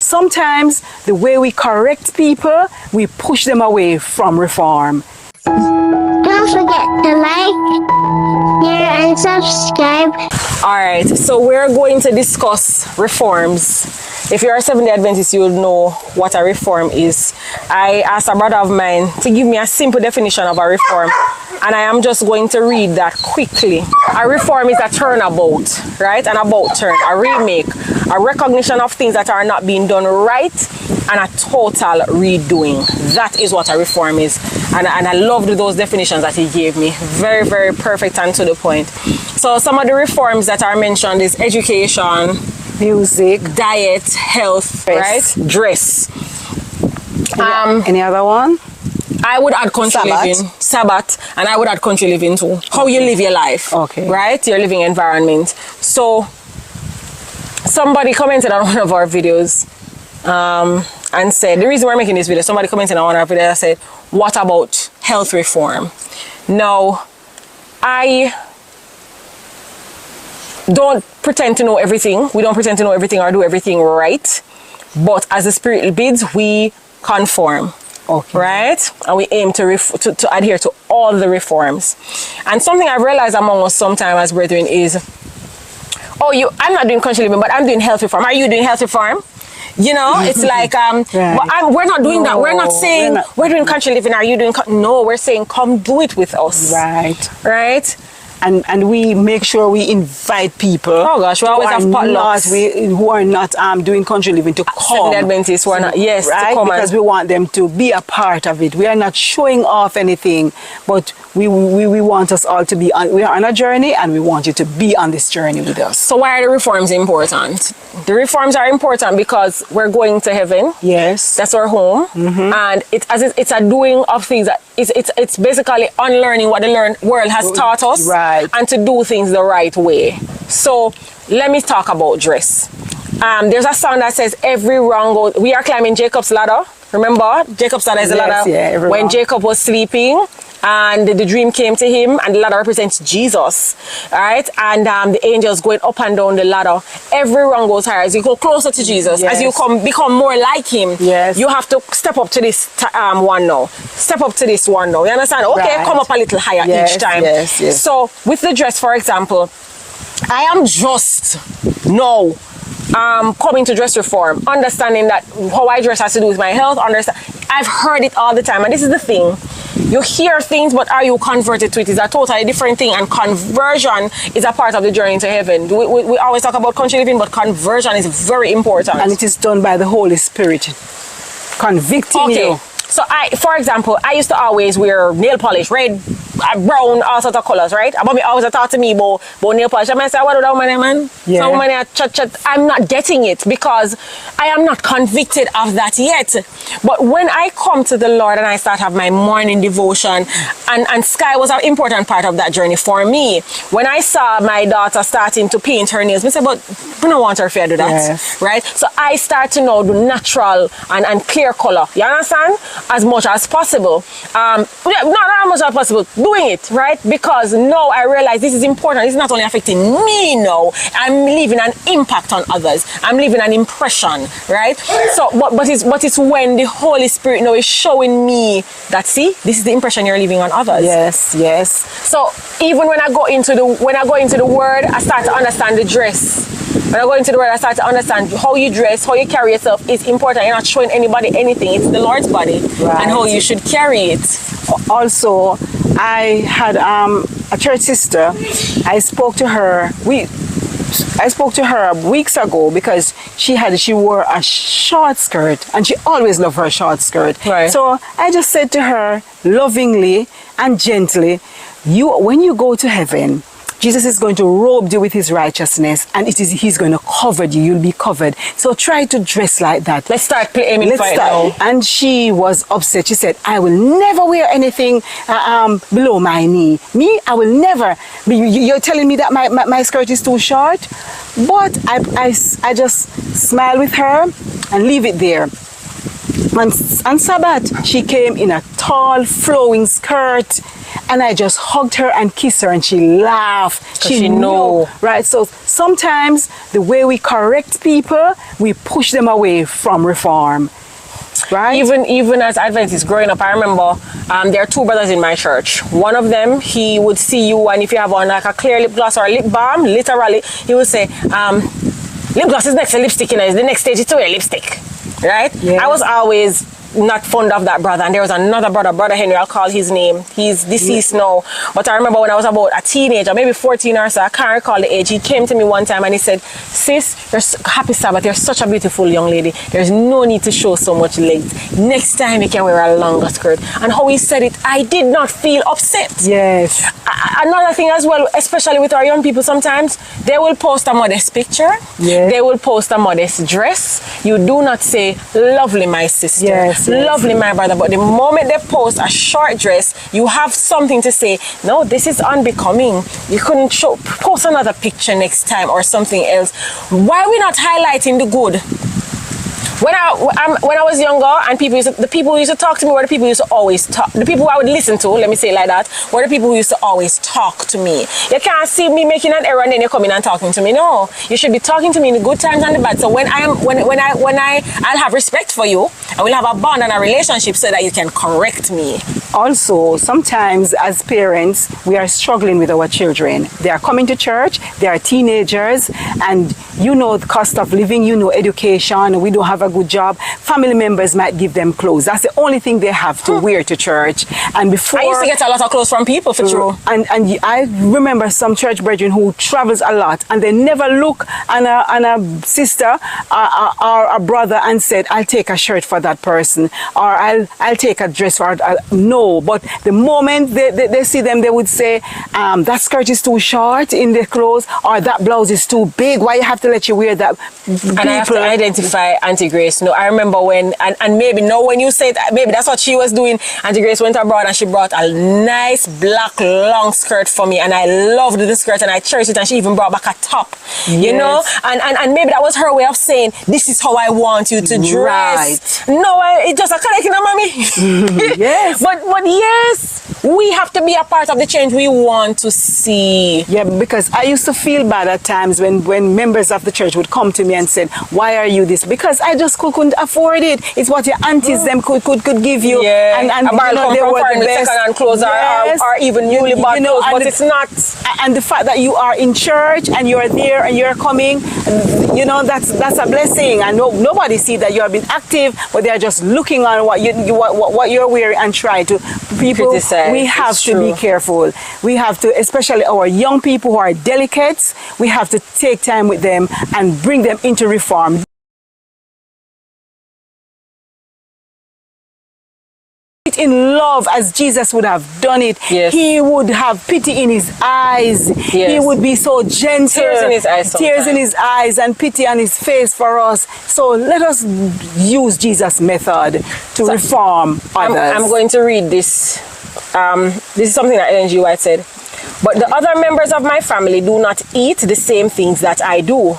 sometimes the way we correct people, we push them away from reform. Don't forget to like, share, and subscribe. Alright, so we're going to discuss reforms. If you're a Seventh-day Adventist, you'll know what a reform is. I asked a brother of mine to give me a simple definition of a reform, and I am just going to read that quickly. A reform is a turnabout, right? An about turn, a remake, a recognition of things that are not being done right, and a total redoing. That is what a reform is. And I loved those definitions that he gave me. Very, very perfect and to the point. So some of the reforms that are mentioned is education, Music, diet, health, Dress. right? Dress. Any other one? I would add country living, Sabbath, and I would add country living too. How you live your life, okay, right? Your living environment. So somebody commented on one of our videos and said, the reason we're making this video, somebody commented on one of our videos and said, what about health reform? Now, I don't pretend to know everything. We don't pretend to know everything or do everything right. But as the Spirit bids, we conform. Okay. Right? And we aim to adhere to all the reforms. And something I've realized among us sometimes as brethren is, I'm not doing country living, but I'm doing health reform. Are you doing health reform? You know, it's like, right. We're not doing that. We're not saying we're doing country living. Are you doing? No, we're saying come do it with us. Right. Right. And we make sure we invite people. Oh gosh, we always have potlucks. Who are not doing country living to come. Seventh-day Adventists who are not, yes, right? to come. Because we want them to be a part of it. We are not showing off anything, but we want us all to be on. We are on a journey, and we want you to be on this journey with us. So why are the reforms important? The reforms are important because we're going to heaven. Yes, that's our home, and it's a doing of things that it's basically unlearning what the world has taught us. Right. And to do things the right way. So let me talk about dress. There's a song that says every wrong goes. We are climbing Jacob's ladder. Remember, Jacob's ladder is a ladder. Yeah, when Jacob was sleeping and the dream came to him, and the ladder represents Jesus, right? And the angels going up and down the ladder. Every rung goes higher as you go closer to Jesus. Yes. As you become more like him. Yes. You have to step up to this one now. Step up to this one now. You understand? Okay, come up a little higher each time. Yes. So with the dress, for example, I am just now coming to dress reform, understanding that how I dress has to do with my health. I've heard it all the time, and this is the thing. You hear things, but are you converted to it? It's a totally different thing, and conversion is a part of the journey to heaven. We always talk about country living, but conversion is very important. And it is done by the Holy Spirit, convicting you. So for example, I used to always wear nail polish, red, brown, all sorts of colors, right? But me always talk to me about nail polish. I say, what do that woman, man? Yeah. So woman, chat. I'm not getting it because I am not convicted of that yet. But when I come to the Lord and I start have my morning devotion, and Sky was an important part of that journey for me. When I saw my daughter starting to paint her nails, I said, but we don't want her to do that, yes. Right? So I start to know the natural and clear color. You understand? As much as possible. Not as much as possible. Doing it, right? Because now I realize this is important. It's not only affecting me now. I'm leaving an impact on others. I'm leaving an impression, right? So, but it's when the Holy Spirit now is showing me that, see, this is the impression you're leaving on others. Yes. So even when I go into the Word, I start to understand the dress. When I go into the Word, I start to understand how you dress, how you carry yourself is important. You're not showing anybody anything. It's the Lord's body, right. And how you should carry it. Also, I had a church sister. I spoke to her weeks ago because she wore a short skirt, and she always loved her short skirt. Right. So I just said to her lovingly and gently, when you go to heaven, Jesus is going to robe you with his righteousness, and he's going to cover you. You'll be covered. So try to dress like that. Let's start aiming for it now. And she was upset. She said, I will never wear anything below my knee. Me, I will never. You're telling me that my skirt is too short? But I just smile with her and leave it there. On Sabbath, she came in a tall, flowing skirt. and I just hugged her and kissed her, and she laughed. She know. Right? So sometimes the way we correct people, we push them away from reform. Right? Even as Adventists growing up, I remember there are two brothers in my church. One of them, he would see you, and if you have on like a clear lip gloss or a lip balm, literally, he would say, lip gloss is next to lipstick, you know, the next stage is to wear lipstick. Right? Yes. I was always not fond of that brother, and there was another brother, Brother Henry, I'll call his name. He's deceased now, but I remember when I was about a teenager, maybe 14 or so, I can't recall the age, he came to me one time and he said, sis, happy Sabbath, you're such a beautiful young lady, there's no need to show so much legs, next time you can wear a longer skirt. And how he said it, I did not feel upset. Yes. Another thing as well, especially with our young people, sometimes they will post a modest picture, they will post a modest dress, you do not say, lovely my sister, lovely my brother, but the moment they post a short dress, you have something to say, no, this is unbecoming, you couldn't post another picture next time or something else. Why are we not highlighting the good? When I was younger, and the people who used to talk to me were the people who used to always talk. The people who I would listen to, let me say it like that, were the people who used to always talk to me. You can't see me making an error and then you come in and talking to me. No, you should be talking to me in the good times and the bad. So I'll have respect for you, I will have a bond and a relationship so that you can correct me. Also, sometimes as parents, we are struggling with our children. They are coming to church, they are teenagers, and you know the cost of living, you know education, we don't have a good job. Family members might give them clothes. That's the only thing they have to wear to church. And before, I used to get a lot of clothes from people, for true. And I remember some church brethren who travels a lot, and they never look on a sister or a brother and said, I'll take a shirt for that person, or I'll take a dress for no. But the moment they see them, they would say, that skirt is too short in the clothes, or that blouse is too big. Why you have to let you wear that? And I have to identify Auntie Grace. No, I remember when, and maybe no, when you said, maybe that's what she was doing. Auntie Grace went abroad and she brought a nice black long skirt for me, and I loved the skirt and I cherished it, and she even brought back a top, you know, and maybe that was her way of saying, this is how I want you to dress. Right. No, it's just a collection of mommy. Yes. But yes, we have to be a part of the change we want to see. Yeah, because I used to feel bad at times when members of the church would come to me and said, why are you this? Because I just couldn't afford it. It's what your aunties them could give you. Yeah. And a barrel they come were from the best. second-hand clothes or even newly bought clothes, but it's not. And the fact that you are in church and you're there and you're coming, you know, that's a blessing. And nobody see that you have been active, but they're just looking on what you're wearing and try to. People, criticize. we have to be careful. We have to, especially our young people who are delicates, we have to take time with them and bring them into reform. In love as Jesus would have done it. Yes. He would have pity in his eyes. Yes. He would be so gentle. Tears in his eyes sometimes. Tears in his eyes and pity on his face for us. So let us use Jesus' method to reform others. I'm going to read this. This is something that Ellen G. White said. But the other members of my family do not eat the same things that I do.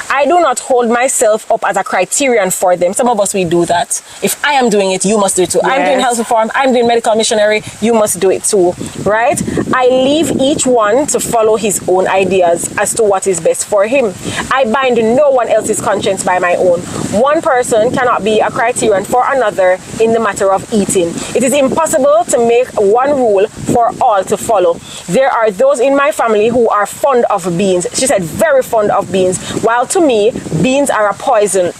I do not hold myself up as a criterion for them. Some of us, we do that. If I am doing it, you must do it too. Yes. I'm doing health reform, I'm doing medical missionary, you must do it too, right? I leave each one to follow his own ideas as to what is best for him. I bind no one else's conscience by my own. One person cannot be a criterion for another in the matter of eating. It is impossible to make one rule for all to follow. There are those in my family who are fond of beans. She said very fond of beans, while to me, beans are a poison.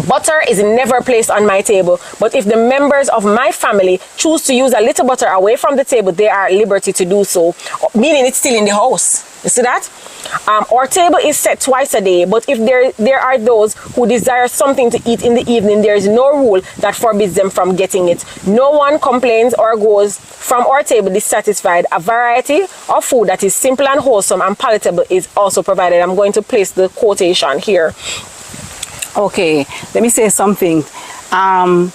Butter is never placed on my table, but if the members of my family choose to use a little butter away from the table, they are at liberty to do so, meaning it's still in the house. You see that? Our table is set twice a day, but if there are those who desire something to eat in the evening, there is no rule that forbids them from getting it. No one complains or goes from our table dissatisfied. A variety of food that is simple and wholesome and palatable is also provided. I'm going to place the quotation here. Okay, let me say something. One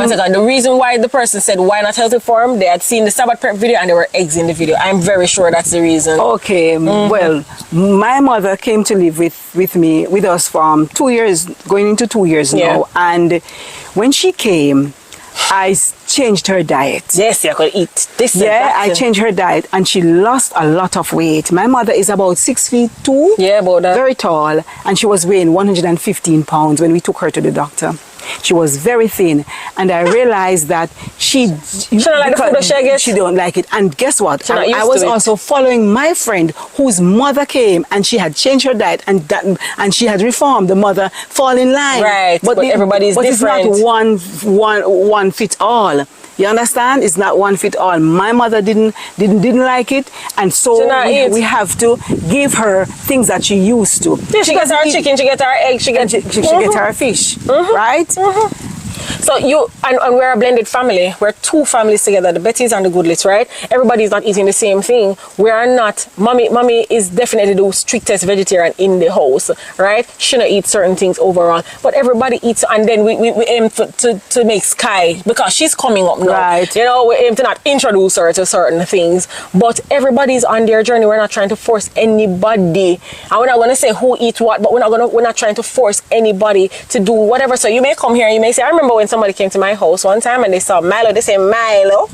second. The reason why the person said why not health reform, they had seen the Sabbath prep video and there were eggs in the video. I'm very sure that's the reason. Okay, well, my mother came to live with us for 2 years, going into 2 years now. And when she came, I changed her diet. Yes, you could eat this. and Yeah, that. I changed her diet and she lost a lot of weight. My mother is about 6'2". Yeah, about that. Very tall, and she was weighing 115 pounds when we took her to the doctor. She was very thin, and I realized that she don't like the food that she gets? She don't like it. And guess what? She not used I was to it. also following my friend whose mother came and she had changed her diet and she had reformed. The mother fall in line. Right, but everybody's different. It's not one fit all. You understand? It's not one fit all. My mother didn't like it, and so we have to give her things that she used to. Yeah, she gets her chicken, she gets her egg, she gets her fish, right? So you and we're a blended family. We're two families together, the Bettys and the Goodlets, right? Everybody's not eating the same thing. We are not. Mommy is definitely the strictest vegetarian in the house, right? She not eat certain things overall, but everybody eats. And then we aim to make Sky, because she's coming up now. Right. You know, we aim to not introduce her to certain things, but everybody's on their journey. We're not trying to force anybody. And we're not going to say who eats what, but we're not trying to force anybody to do whatever. So you may come here and you may say, I remember when somebody came to my house one time and they saw Milo, they say, Milo.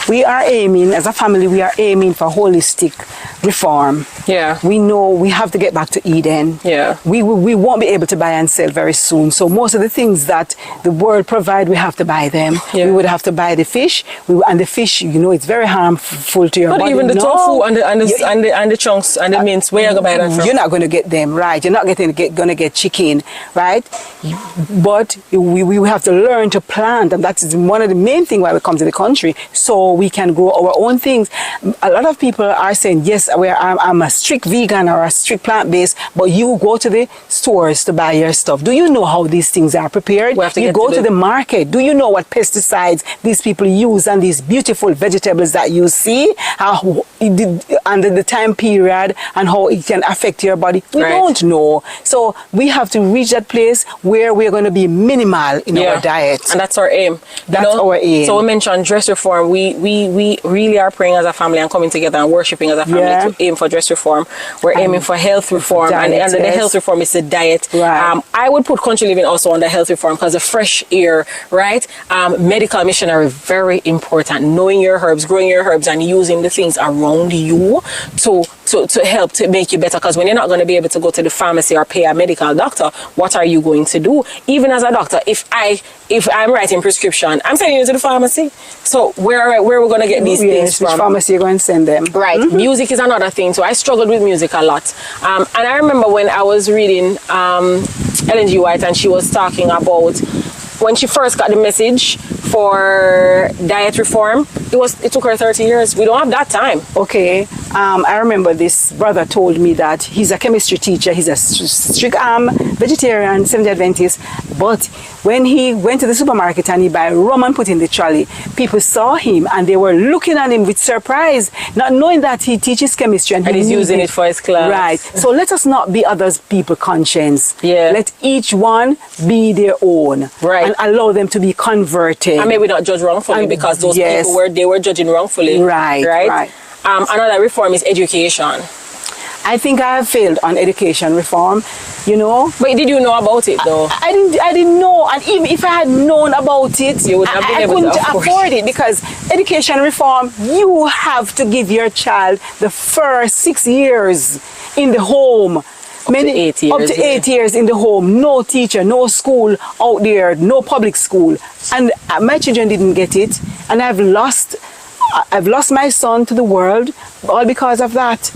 We are aiming, as a family, we are aiming for holistic reform. Yeah. We know we have to get back to Eden. Yeah. We won't be able to buy and sell very soon. So most of the things that the world provide, we have to buy them. Yeah. We would have to buy the fish. And the fish, you know, it's very harmful to your body. But even the tofu and the chunks and the mince, where you going to buy that from? You're not going to get them, right? You're not going to get chicken, right? But we have to learn to plant, and that is one of the main things why we come to the country, so we can grow our own things. A lot of people are saying, yes, I'm a strict vegan or a strict plant-based, but you go to the stores to buy your stuff. Do you know how these things are prepared? You go to the market. Do you know what pesticides these people use and these beautiful vegetables that you see, under the time period and how it can affect your body? We don't know. So we have to reach that place where we're going to be minimal in our diet. And that's our aim. That's our aim. So we mentioned dress reform. We really are praying as a family and coming together and worshiping as a family to aim for dress reform. We're aiming for health reform, diet, and the health reform is the diet. Right. I would put country living also under health reform, because the fresh air, right? Medical missionary, very important. Knowing your herbs, growing your herbs, and using the things around you to help to make you better. Because when you're not going to be able to go to the pharmacy or pay a medical doctor, what are you going to do? Even as a doctor, if I'm writing prescription, I'm sending you to the pharmacy. So where are we going to get these things from? Which pharmacy you're going to send them? Right. Music is another thing. So I struggled with music a lot. And I remember when I was reading Ellen G. White, and she was talking about when she first got the message for diet reform, it took her 30 years. We don't have that time. Okay. I remember this brother told me that he's a chemistry teacher. He's a strict vegetarian, Seventh-day Adventist. But when he went to the supermarket and he buy rum and put in the trolley, people saw him and they were looking at him with surprise, not knowing that he teaches chemistry and he's using it for his class. Right. So let us not be other people's conscience. Yeah. Let each one be their own. Right. And allow them to be converted. And maybe not judge wrongfully, because those people were judging wrongfully. Right. Another reform is education. I think I have failed on education reform, you know. But did you know about it though? I didn't know, and even if I had known about it, you would have been able to afford it, because education reform, you have to give your child the first 6 years in the home. Up to 8 years. Up to 8 years in the home. No teacher, no school out there, no public school. And my children didn't get it, and I've lost my son to the world all because of that.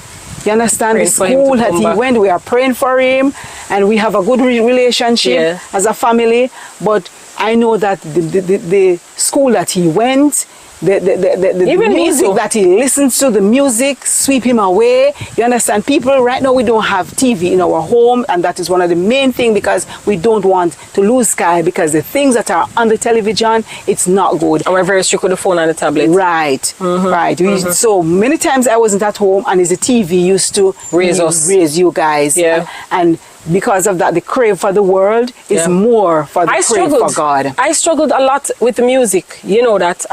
You understand? The school that he went, we are praying for him, and we have a good relationship as a family. But I know that the school that he went, the music that he listens to, the music sweep him away. You understand? People, right now we don't have TV in our home, and that is one of the main things, because we don't want to lose Sky, because the things that are on the television, it's not good. And we're very strict with the phone and the tablet. Right. Right. So many times I wasn't at home, and the TV used to raise you guys. Yeah. And because of that, the crave for the world is more for the crave for God. I struggled a lot with the music. You know that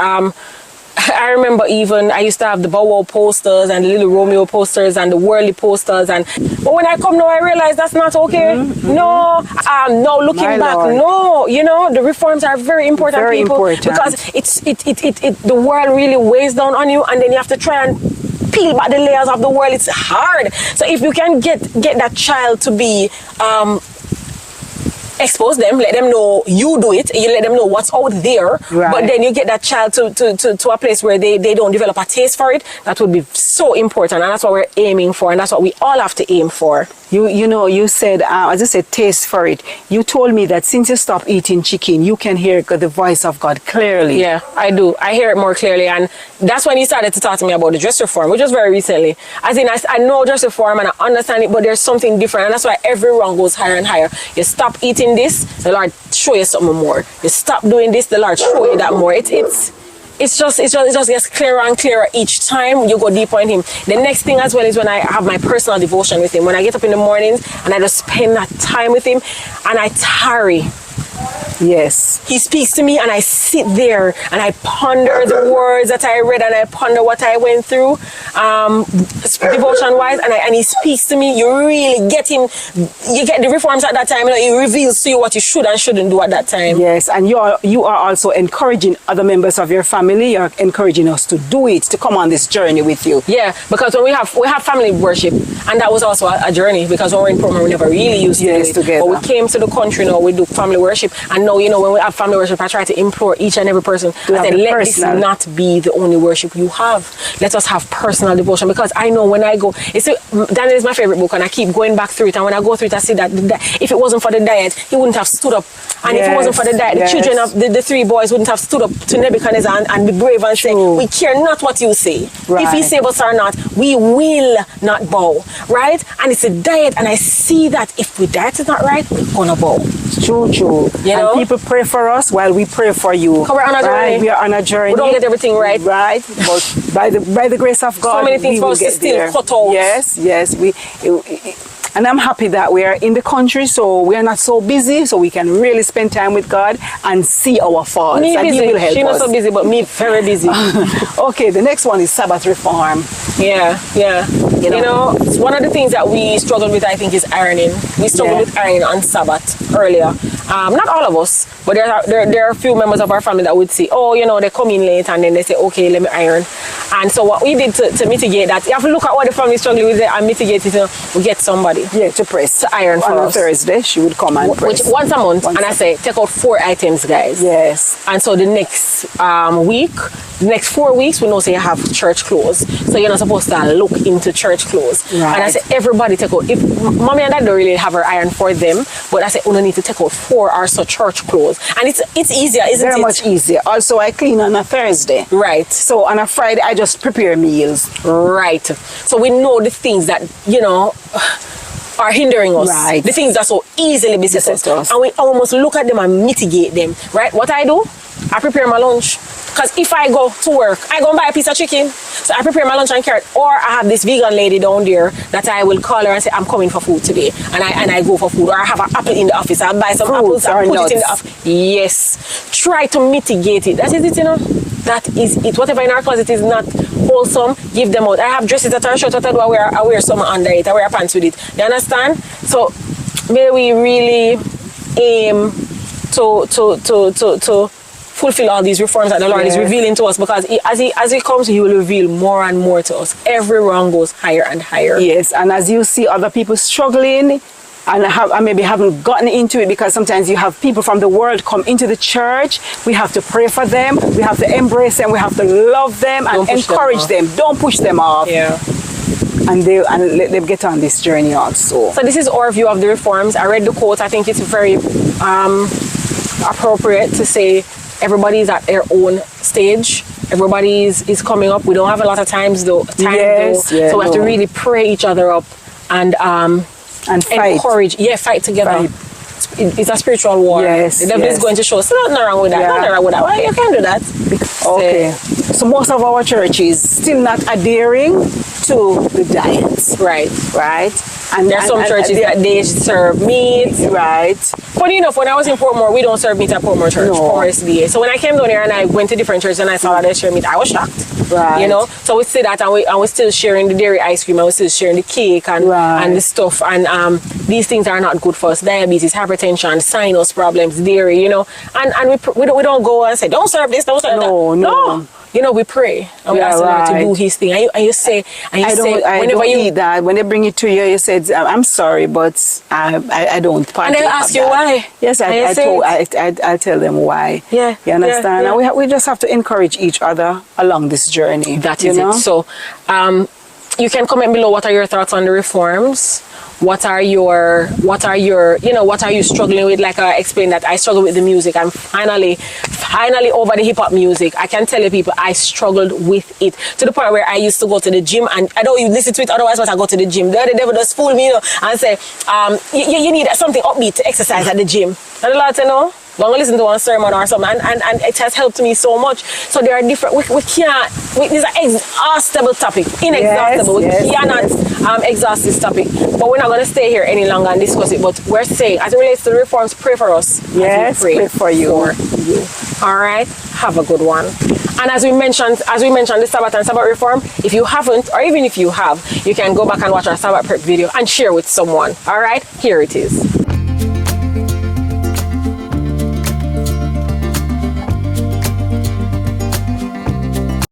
I remember even I used to have the Bow Wow posters and the Little Romeo posters and the Worldly posters, but when I come now, I realize that's not okay. No, no, looking My back, Lord. no, you know, the reforms are very important, Very people, important. because the world really weighs down on you, and then you have to try and peel back the layers of the world. It's hard. So if you can get that child to be expose them, let them know you do it, you let them know what's out there, Right. but then you get that child to a place where they don't develop a taste for it. That would be so important, and that's what we're aiming for, and that's what we all have to aim for. You know, you said, as I said, taste for it. You told me that since you stopped eating chicken, you can hear the voice of God clearly. Yeah, I do. I hear it more clearly, and that's when he started to talk to me about the dress reform, which was very recently. As in, I know dress reform and I understand it, but there's something different, and that's why every rung goes higher and higher. You stop eating this, the Lord show you something more. You stop doing this, the Lord show you that more. It just gets clearer and clearer each time you go deeper in Him. The next thing as well is when I have my personal devotion with Him. When I get up in the mornings and I just spend that time with Him and I tarry. Yes. He speaks to me and I sit there and I ponder the words that I read and I ponder what I went through devotion wise, and he speaks to me. You really get him, you get the reforms at that time, you know, he reveals to you what you should and shouldn't do at that time. Yes, and you are also encouraging other members of your family. You're encouraging us to do it, to come on this journey with you. Yeah, because when we have family worship, and that was also a journey, because when we're in Promo we never really used to do it. Together. But we came to the country now, we do family worship, and now, you know, when we have family worship, I try to implore each and every person, I said, let this not be the only worship you have. Let us have personal devotion, because I know when I go, you see, Daniel is my favorite book, and I keep going back through it, and when I go through it, I see that if it wasn't for the diet, he wouldn't have stood up, and if it wasn't for the diet, the children of the three boys wouldn't have stood up to Nebuchadnezzar and be brave and say, we care not what you say. Right. If he save us or not, we will not bow, right? And it's a diet, and I see that if the diet is not right, we're gonna bow. True. You know? And people pray for us while we pray for you. We're on a journey. We are on a journey. We don't get everything right. Right. But by the grace of God, so many things we for will us to get still there. cut out. Yes. And I'm happy that we are in the country, so we are not so busy, so we can really spend time with God and see our faults. Me and busy. He will help She's not us. so busy, but me very busy. Okay, the next one is Sabbath reform. Yeah. You know, it's one of the things that we struggled with, I think, is ironing. We struggled with ironing on Sabbath earlier. Not all of us, but there are a few members of our family that would say, oh, you know, they come in late and then they say, okay, let me iron. And so what we did to mitigate that, you have to look at what the family is struggling with and mitigate it. We get somebody. Yeah, to press. To iron for on us. On Thursday, she would come and press. Which, once a month, and I say, take out 4 items, guys. Yes. And so the next week, the next 4 weeks, we know say you have church clothes. So you're not supposed to look into church clothes. Right. And I say, everybody take out. If mommy and dad don't really have her iron for them, but I say, we don't need to take out 4 or so church clothes. And it's easier, isn't it? Very much easier. Also, I clean on a Thursday. Right. So on a Friday, I just prepare meals. Right. So we know the things that, you know, are hindering us. Right. The things that so easily beset us. And we almost look at them and mitigate them. Right? What I do, I prepare my lunch. Because if I go to work, I go and buy a piece of chicken. So I prepare my lunch and carrot. Or I have this vegan lady down there that I will call her and say, I'm coming for food today. And I go for food. Or I have an apple in the office. I'll buy some apples and put it in the office. Yes. Try to mitigate it. That is it, you know. That is it. Whatever in our closet is not wholesome, give them out. I have dresses that are short. What I do, I wear some under it. I wear pants with it. You understand? So may we really aim to fulfill all these reforms that the Lord is revealing to us, because as he comes, he will reveal more and more to us. Every rung goes higher and higher. Yes, and as you see other people struggling and maybe haven't gotten into it, because sometimes you have people from the world come into the church, we have to pray for them, we have to embrace them, we have to love them and encourage them. Don't push them off. Yeah. And let them get on this journey also. So this is our view of the reforms. I read the quote. I think it's very appropriate to say everybody's at their own stage. Everybody is coming up. We don't have a lot of time though. So we have to really pray each other up and fight. Encourage. Fight together. It's a spiritual war. Yes, the devil is going to show us. Nothing wrong with that. Nothing wrong with that. Well, you can do that. Okay. So most of our churches still not adhering to the diets. Right. Right? And There are some churches that they serve meat. Right. Funny enough, when I was in Portmore, we don't serve meat at Portmore Church, No. Portmore SDA. So when I came down here and I went to different churches and I saw that they share meat, I was shocked. Right. You know? So we see that and we're still sharing the dairy ice cream and we're still sharing the cake and the stuff. And these things are not good for us. Diabetes, hypertension, sinus problems, dairy, you know. And we don't go and say, don't serve this, don't serve that. No. You know, we pray and we ask the Lord to do His thing. And you say, whenever you eat that. When they bring it to you, you said, I'm sorry, but I don't partake. And they ask you that. why. Yes, I tell them why. Yeah. You understand? Yeah. And we just have to encourage each other along this journey. That is it. So, you can comment below what are your thoughts on the reforms. What are you struggling with? Like I explained that I struggle with the music. I'm finally over the hip hop music. I can tell you people, I struggled with it to the point where I used to go to the gym and I don't even listen to it otherwise, but I go to the gym. The devil just fool me, you know, and say, you need something upbeat to exercise at the gym. And the Lord said, no. Go and listen to one sermon or something, and it has helped me so much. So there are different. We can't. This is an exhaustible topic, inexhaustible. Yes, we cannot exhaust this topic. But we're not going to stay here any longer and discuss it. But we're saying, as it relates to the reforms, pray for us. Yes, pray for you. All right. Have a good one. And as we mentioned the Sabbath and Sabbath reform, if you haven't, or even if you have, you can go back and watch our Sabbath prep video and share with someone. All right. Here it is.